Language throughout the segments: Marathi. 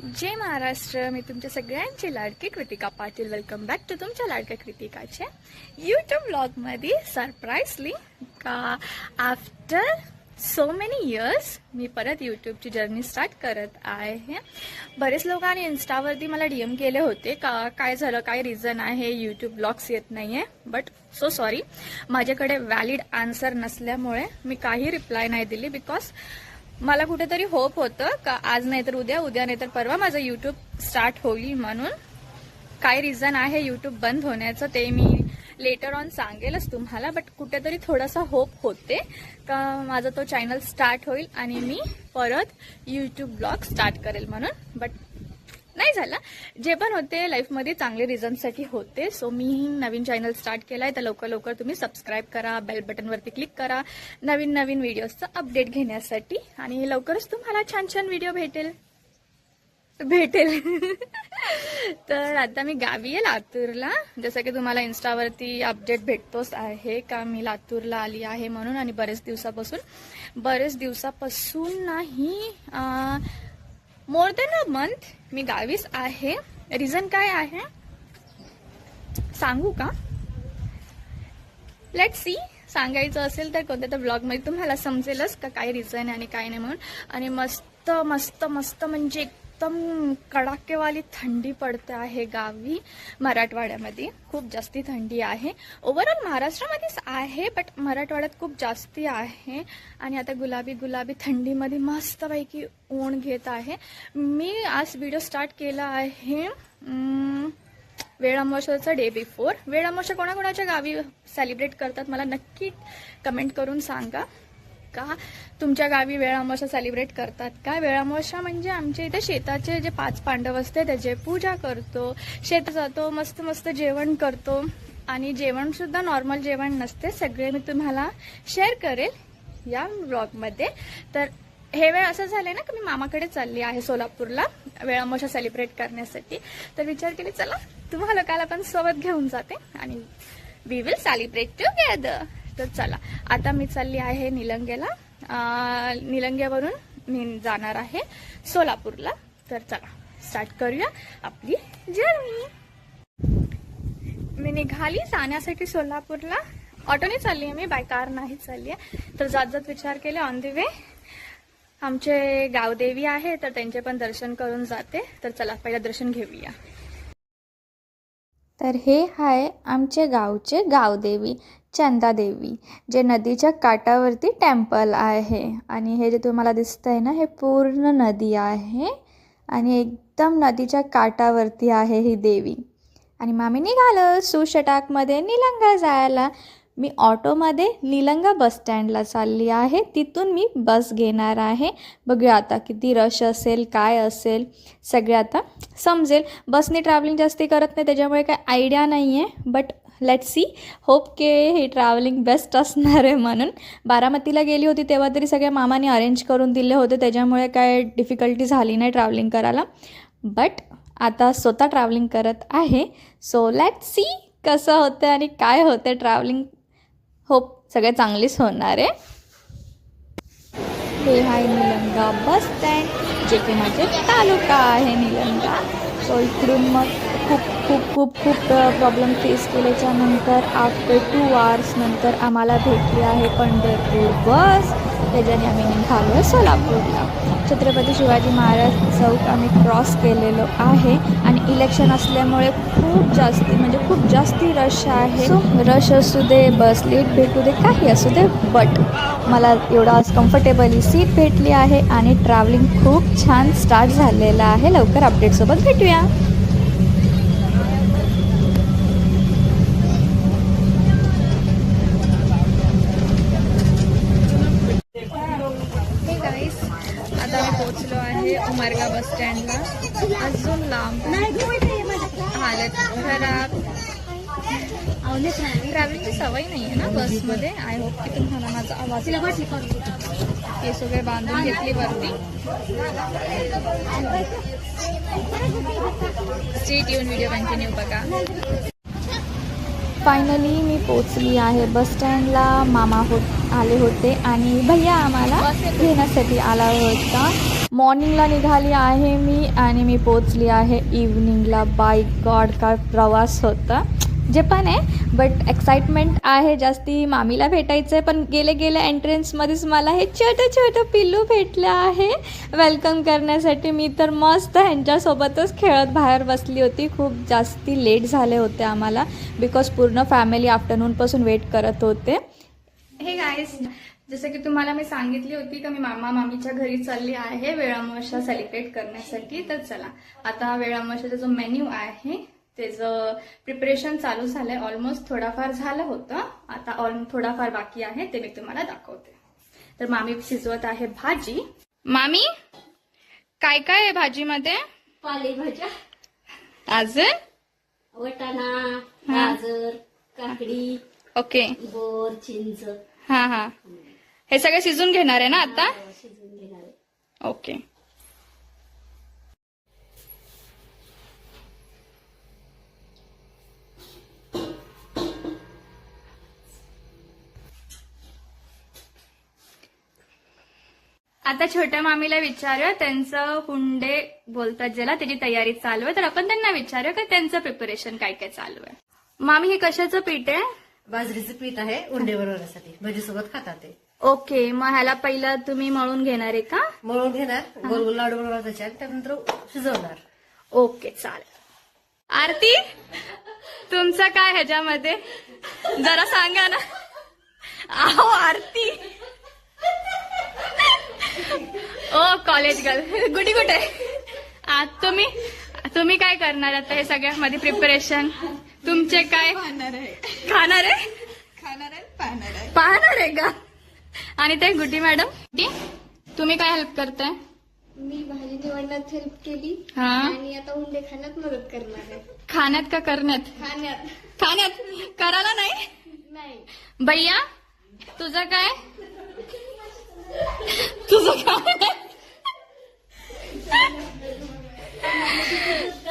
जय महाराष्ट्र. मी तुमच्या सगळ्यांची लाडकी Kritika Patil. Welcome back to तुमच्या लाडक्या कृतिकाच्या यूट्यूब ब्लॉगमध्ये. सरप्राइजली का आफ्टर सो मेनी इयर्स मी परत यूट्यूबची जर्नी स्टार्ट करत आहे. बरेच लोकांनी इन्स्टावरती मला DM केले होते का काय झालं, काय रिझन आहे यूट्यूब ब्लॉग्स येत नाही आहे. बट सो सॉरी, माझ्याकडे व्हॅलिड आन्सर नसल्यामुळे मी काही रिप्लाय नाही दिली. बिकॉज मला कुठेतरी होप होतं का आज नाही तर उद्या, उद्या नाही तर परवा माझं यूट्यूब स्टार्ट होईल. म्हणून काय रिझन आहे यूट्यूब बंद होण्याचं ते मी लेटर ऑन सांगेलच तुम्हाला. बट कुठेतरी थोडासा होप होते का माझा तो चॅनल स्टार्ट होईल आणि मी परत यूट्यूब ब्लॉग स्टार्ट करेल म्हणून. बट नाही झालं. जे पण होते लाईफमध्ये चांगले रिझनसाठी होते. सो मी नवीन चॅनल स्टार्ट केलाय, तर लवकर लवकर तुम्ही सबस्क्राईब करा, बेल बटनवरती क्लिक करा नवीन नवीन व्हिडिओजचं अपडेट घेण्यासाठी. आणि लवकरच तुम्हाला छान छान व्हिडिओ भेटेल. तर आता मी गावी आहे लातूरला. जसं की तुम्हाला इन्स्टावरती अपडेट भेटतोच आहे का मी लातूरला आली आहे म्हणून. आणि बरेच दिवसापासून नाही, मोर दॅन अ मंथ मी गावीच आहे. रिझन काय आहे सांगू का? Let's see. सांगायचं असेल तर कोणत्या तर ब्लॉगमध्ये तुम्हाला समजेलच का काय रिझन आहे आणि काय नाही म्हणून. आणि मस्त मस्त मस्त म्हणजे एकदम कडाकेवाली थंडी पडते आहे गावी. मराठवाड्यामध्ये खूप जास्ती थंडी आहे. ओव्हरऑल महाराष्ट्रामध्येच आहे, बट मराठवाड्यात खूप जास्ती आहे. आणि आता गुलाबी गुलाबी थंडीमध्ये मस्तपैकी ऊन घेत आहे. मी आज व्हिडिओ स्टार्ट केला आहे वेळ अमावस्याचा डे बिफोर. वेळ अमावस्या कोणाकोणाच्या गावी सेलिब्रेट करतात मला नक्की कमेंट करून सांगा का तुमच्या गावी वेळ अमावस्या सेलिब्रेट करतात का? वेळ अमावस्या म्हणजे आमच्या इथे शेताचे जे 5 पांडव असते त्याचे पूजा करतो, शेतात जातो, मस्त मस्त जेवण करतो. आणि जेवण सुद्धा नॉर्मल जेवण नसते, सगळे मी तुम्हाला शेअर करेल या ब्लॉगमध्ये. तर हे वेळ असं झालंय ना की मी मामाकडे चालली आहे सोलापूरला वेळ अमावस्या सेलिब्रेट करण्यासाठी. तर विचार केले चला तुम्हाला काल पण सोबत घेऊन जाते आणि वी विल सेलिब्रेट टुगेदर. तर चला आता मी चालली आहे निलंगेला. निलंग्यावरून मी जाणार आहे सोलापूरला. तर चला स्टार्ट करूया आपली जर्नी. मी निघाली जाण्यासाठी सोलापूरला. ऑटोने चालली आहे मी, बाय कार नाही चालली आहे. तर जात जात विचार केले ऑन द वे आमचे गावदेवी आहे तर त्यांचे पण दर्शन करून जाते. तर चला पहिलं दर्शन घेऊया. तर हे आहे आमचे गावचे गावदेवी चंदादेवी, जे नदीच्या काठावरती टेम्पल आहे. आणि हे जे तुम्हाला दिसतंय ना हे पूर्ण नदी आहे आणि एकदम नदीच्या काठावरती आहे ही देवी. आणि मामी निघालं सुशटाकमध्ये निलंगा जायला. मी ऑटोमध्ये निलंगा बस स्टँडला चालली आहे, तिथून मी बस घेणार आहे. बघूया आता किती रश असेल काय असेल सगळे आता समजेल. बसने ट्रॅव्हलिंग जास्ती करत नाही त्याच्यामुळे काय आयडिया नाही आहे. But let's see, hope K he travelling best असणार आहे म्हणून. बारामतीला गेली होती तेव्हा तरी सगळ्या मामाने अरेंज करून दिले होते, त्याच्यामुळे काय डिफिकल्टी झाली नाही ट्रॅव्हलिंग करायला. बट आता स्वतः ट्रॅव्हलिंग करत आहे. सो लेट्स सी कसं होतं आणि काय होतं ट्रॅव्हलिंग. होप सगळे चांगलीच होणार आहे. हे आहे निलंगा बस स्टँड, जे की माझे तालुका आहे निलंगा. सो इकडून मग खूप खूप खूप खूप प्रॉब्लेम फेस केल्याच्या नंतर आफ्टर 2 आवर्स नंतर आम्हाला भेटली आहे पंढरपूर बस. त्याच्याने आम्ही निघालो आहे सोलापूरला. छत्रपती शिवाजी महाराज चौक आम्ही क्रॉस केलेलो आहे. आणि इलेक्शन असल्यामुळे खूप जास्ती रश आहे. सो रश असू दे, बस लेट भेटू दे, काही असू दे, बट मला एवढा आज कम्फर्टेबली सीट भेटली आहे आणि ट्रॅव्हलिंग खूप छान स्टार्ट झालेलं आहे. लवकर अपडेटसोबत भेटूया. आता मी पोहोचलो आहे उमरगा बस स्टँडला. अजून लांब हालत खराब. ट्रॅव्हलिंगची सवय नाही आहे ना बसमध्ये. आय होप की तुम्हाला माझा आवाज. हे सगळे बांधून घेतली वरती. स्ट्रीट येऊन व्हिडिओ कंटिन्यू बघा. फायनली मी पोचली आहे बस स्टँडला. मामा आले होते आणि भैया आम्हाला घेण्यासाठी आला होता. मॉर्निंगला निघाली आहे मी आणि मी पोचली आहे इव्हनिंगला. बाय गॉड काय प्रवास होता. जे पण आहे बट एक्साइटमेंट आहे जास्ती. मामीला भेटायचं आहे पण गेले गेले एंट्रन्समध्येच मला हे छोटं छोटं पिल्लू भेटलं आहे वेलकम करण्यासाठी. मी तर मस्त ह्यांच्यासोबतच खेळत बाहेर बसली होती. खूप जास्ती लेट झाले होते आम्हाला बिकॉज पूर्ण फॅमिली आफ्टरनूनपासून वेट करत होते. हे गाईस, जसं की तुम्हाला मी सांगितली होती की मी मामा मामीच्या घरी चालली आहे वेळामोशा सेलिब्रेट करण्यासाठी. तर चला, आता वेळामोशाचा जो मेन्यू आहे त्याचं प्रिपरेशन चालू झालंय. ऑलमोस्ट थोडाफार झालं होतं, आता थोडाफार बाकी आहे, ते मी तुम्हाला दाखवते. तर मामी शिजवत आहे भाजी. मामी, काय काय आहे भाजीमध्ये? पालेभाज्या, अजून वटाणा, गाजर, काकडी, ओके. बोर, चिंच हा हा, हे सगळं शिजून घेणार आहे ना आता? शिजवून घेणार आहे. ओके. आता छोट्या मामीला विचारूया, त्यांचं हुंडे बोलतात ज्याला, त्याची तयारी चालू आहे. तर आपण त्यांना विचारूया की त्यांचं प्रिपरेशन काय काय चालू आहे. मामी, हे कशाचं पीठ आहे? बाजरीचं पीठ आहे उंडे बनवण्यासाठी, भजीसोबत खातात ते. ओके, मग ह्याला पहिला तुम्ही मळून घेणार आहे का? मळून घेणार, गोल गोल लाडू बनवणार त्याच्यात, त्यानंतर शिजवणार. ओके, चालेल. आरती, तुमचं काय ह्याच्यामध्ये जरा सांगा ना. आहो आरती, ओ कॉलेज गर्ल, गुडी कुठे? तुम्ही काय करणार आता हे सगळ्यामध्ये प्रिपरेशन? तुमचे काय खाणार आहे? पाहणार आहे का? आणि ते गुड्डी मॅडम, तुम्ही काय हेल्प करताय? मी भाजी निवडण्यात हेल्प केली हा, आणि आता उंडे खाण्यात मदत करणार आहे. खाण्यात का करण्यात? खाण्यात करायला नाही. नाही, भैया, तुझं काय?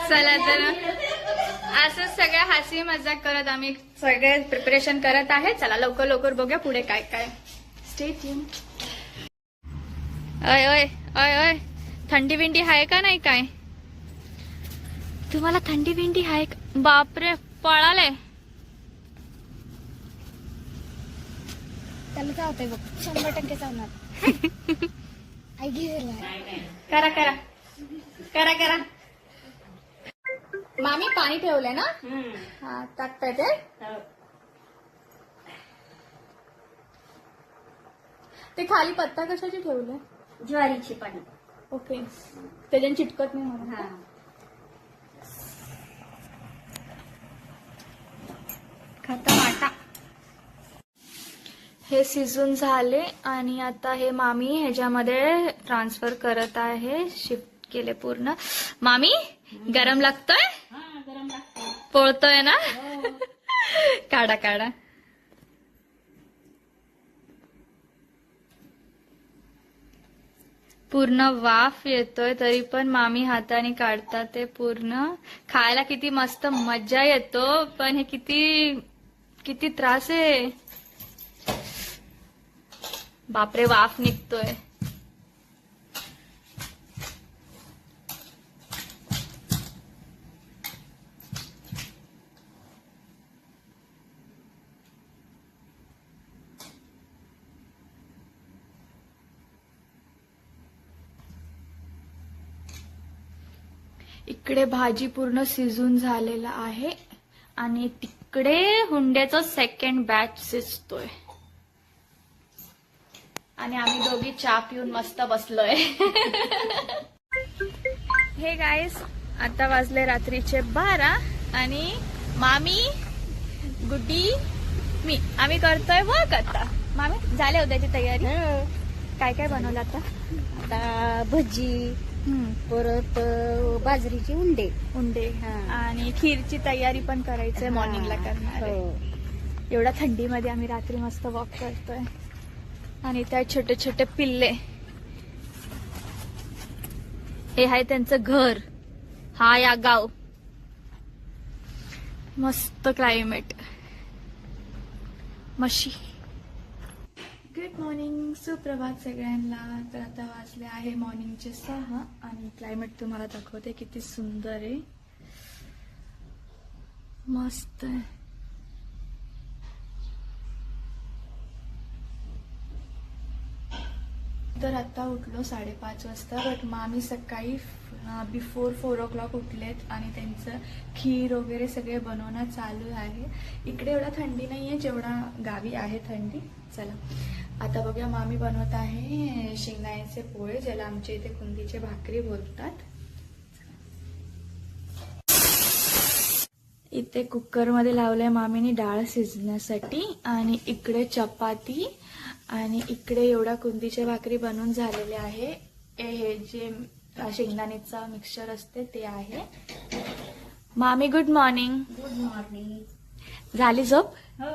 चला, तर असं सगळ्या हसी मजाक करत आम्ही सगळे प्रिपरेशन करत आहे. चला लवकर लवकर बघूया पुढे काय काय. Stay tune. ओय ओय ओय ओय, थंडी बिंडी आहे का नाही? काय तुम्हाला थंडी बिंडी आहे? बापरे, पळाले. त्याला चावतंय बघ, 100% चावणार. आई घेऊया. करा करा करा करा. मामी, पाणी ठेवलंय ना? हा, टाकताय ते. ते खाली पत्ता कशाची ठेवले? ज्वारीची पाणी. ओके, त्याच्याने चिटकत नाही म्हणून. हा, खाता माटा. हे शिजून झाले आणि आता हे मामी ह्याच्यामध्ये ट्रान्सफर करत आहे. शिफ्ट केले पूर्ण. मामी, गरम लागतोय? गरम लागतं. पोळतोय ना? काढा काढा. पूर्ण वाफ येतोय तरी पण मामी हाताने काढतात ते पूर्ण. खायला किती मस्त मजा येतो, पण हे किती त्रास आहे. बापरे, वाफ निघतोय. इकडे भाजी पूर्ण शिजून झालेला आहे आणि तिकडे हुंड्याचा सेकंड बॅच शिजतोय आणि आम्ही दोघी चहा पिऊन मस्त बसलोय. हे गाईस, आता वाजले रात्रीचे 12 आणि मामी, गुड्डी, मी आम्ही करतोय वर्क. आता मामी, झाले उद्याची तयारी? काय काय बनवलं आता? आता भजी, परत बाजरीचे उंडे. हा. आणि खीरची तयारी पण करायचंय, मॉर्निंगला करणार आहे. एवढ्या थंडीमध्ये आम्ही रात्री मस्त वॉक करतोय आणि त्या छोटे छोटे पिल्ले. हे आहे त्यांचं घर. हा या गाव. मस्त क्लायमेट. मशी. गुड मॉर्निंग, सुप्रभात सगळ्यांना. तर आता वाजले आहे मॉर्निंगचे 6 आणि क्लायमेट तुम्हाला दाखवते किती सुंदर आहे, मस्त आहे. तर आता उठलो 5:30 वाजता, बट मामी सकाळी बिफोर 4 o'clock उठलेत आणि त्यांचं खीर वगैरे सगळे बनवणं चालू आहे. इकडे एवढा थंडी नाही आहे जेवढा गावी आहे थंडी. चला आता बघूया, मामी बनवत आहे शेंगदाण्याचे पोळे, ज्याला आमच्या इथे कुंदीचे भाकरी बोलतात. इथे कुकरमध्ये लावलंय मामीने डाळ शिजण्यासाठी आणि इकडे चपाती आणि इकडे एवढा कुंदीच्या भाकरी बनवून झालेले आहे. हे जे शेंगदाण्याचा मिक्सचर असते ते आहे. मामी गुड मॉर्निंग. Good morning. झाली झोप हो.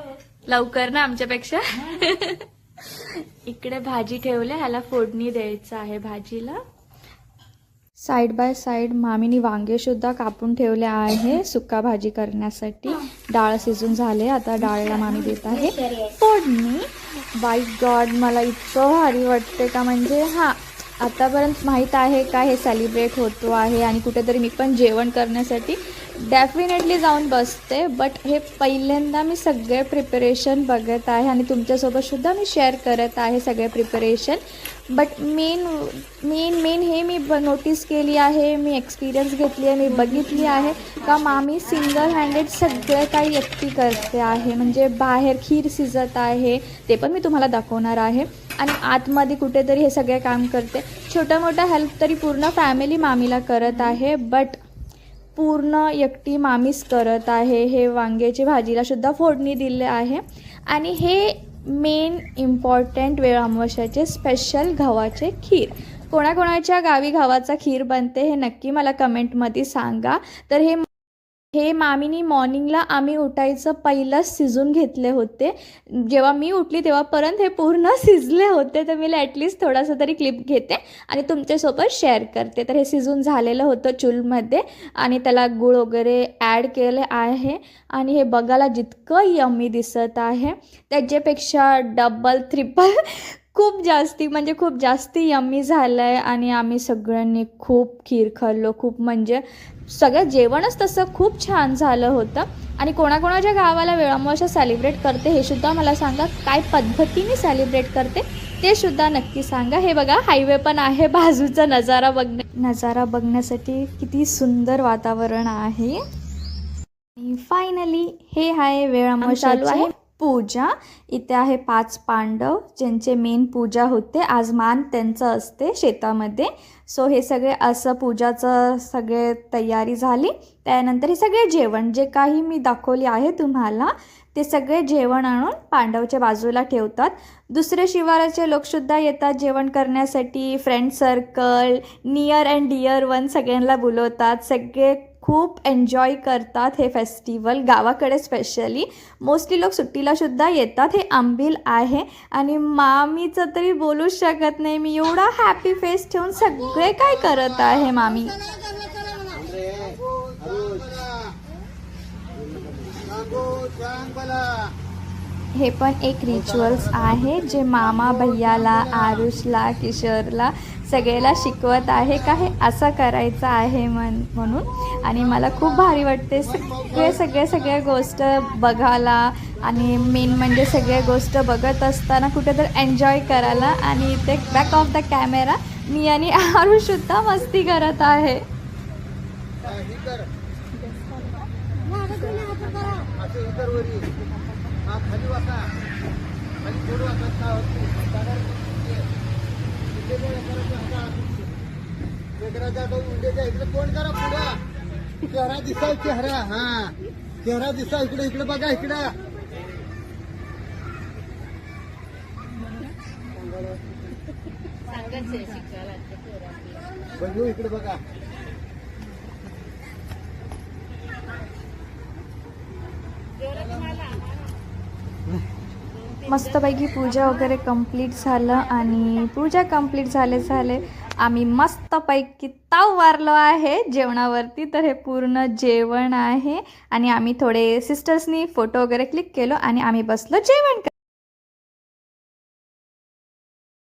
लवकर ना आमच्यापेक्षा. इकडे भाजी ठेवली, ह्याला फोडणी द्यायचं आहे भाजीला. साईड बाय साईड मामीनी वांगे सुद्धा कापून ठेवले आहे सुक्का भाजी करण्यासाठी. डाळ शिजून झाले, आता डाळला मामी देत आहे फोडणी. बाय गॉड, मला इतकं भारी वाटते का, म्हणजे आतापर्यंत माहीत आहे का हे सेलिब्रेट होतो आहे आणि कुठेतरी मी पण जेवण करण्यासाठी डेफिनेटली जाऊन बसते, बट हे पहिल्यांदा मी सगळे प्रिपरेशन बघत आहे आणि तुमच्यासोबत सुद्धा मी शेअर करत आहे सगळे प्रिपरेशन. बट मेन हे मी नोटीस केली आहे, मी एक्सपिरियन्स घेतली आहे, मी बघितली आहे का मामी सिंगल हँडेड सगळे काही एकटी करते आहे. म्हणजे बाहेर खीर शिजत आहे, ते पण मी तुम्हाला दाखवणार आहे, आणि आतमध्ये कुठेतरी हे सगळे काम करते. छोटा मोठा हेल्प तरी पूर्ण फॅमिली मामीला करत आहे, बट पूर्ण एकटी मामीच करत आहे. हे वांग्याची भाजीला सुद्धा फोडणी दिले आहे. आणि हे मेन इम्पॉर्टंट वेळ अमावस्याचे स्पेशल गव्हाचे खीर. कोणाकोणाच्या गावी गव्हाचा खीर बनते हे नक्की मला कमेंटमध्ये सांगा. तर हे मामीनी मॉर्निंगला आम्ही उठायचं पहिलंच शिजून घेतले होते. जेव्हा मी उठली तेव्हापर्यंत हे पूर्ण शिजले होते. तर मी ॲटलिस्ट थोडासा तरी क्लिप घेते आणि तुमच्यासोबत शेअर करते. तर हे शिजून झालेलं होतं चूलमध्ये आणि त्याला गूळ वगैरे ॲड केले आहे आणि हे बघायला जितकं यम्मी दिसत आहे त्याच्यापेक्षा डबल ट्रिपल खूप जास्ती यम्मी झालं आहे. आणि आम्ही सगळ्यांनी खूप खीर खाल्लो, खूप म्हणजे सगळं जेवणच तसं खूप छान झालं होतं. आणि कोणाकोणाच्या गावाला वेळामोशा सेलिब्रेट करते हे सुद्धा मला सांगा, काय पद्धतीने सेलिब्रेट करते ते सुद्धा नक्की सांगा. हे बघा हायवे पण आहे, बाजूचा नजारा बघण्यासाठी किती सुंदर वातावरण आहे. आणि फायनली हे आहे वेळामोशा चालू आहे पूजा. इथे आहे 5 पांडव ज्यांचे मेन पूजा होते. आज मान त्यांचं असते शेतामध्ये. सो हे सगळे असं पूजाचं सगळे तयारी झाली. त्यानंतर हे सगळे जेवण जे काही मी दाखवले आहे तुम्हाला ते सगळे जेवण आणून पांडवच्या बाजूला ठेवतात. दुसरे शिवाराचे लोकसुद्धा येतात जेवण करण्यासाठी. Friend circle, near and dear one सगळ्यांना बोलवतात. सगळे खूप एन्जॉय करतात हे फेस्टिवल. गावाकडे स्पेशली मोस्टली लोक सुट्टीला सुद्धा येतात. हे आंबील आहे आणि मामीचं तरी बोलूच शकत नाही मी, एवढा हॅपी फेस ठेवून सगळे काय करत आहे मामी. हे पण एक रिच्युअल्स आहे जे मामा भैयाला, आरुषला, किशोरला सगळ्याला शिकवत आहे का हे असं करायचं आहे म्हणून. आणि मला खूप भारी वाटते सगळ्या गोष्ट बघायला आणि मेन म्हणजे सगळ्या गोष्ट बघत असताना कुठेतरी एन्जॉय करायला. आणि इथे बॅक ऑफ द कॅमेरा मी आणि आरुषसुद्धा मस्ती करत आहे. कोण करा पुढं चेहरा दिसाय, चेहरा दिसा. इकडे बघा, इकडं बघू, इकडे बघा. मस्तपैकी पूजा वगैरे कंप्लीट झालं आणि पूजा कंप्लीट झाले आम्ही मस्तपैकी ताव मारलो आहे जेवणावरती. तर हे पूर्ण जेवण आहे आणि आम्ही थोडे सिस्टर्सनी फोटो वगैरे क्लिक केलो आणि आम्ही बसलो जेवण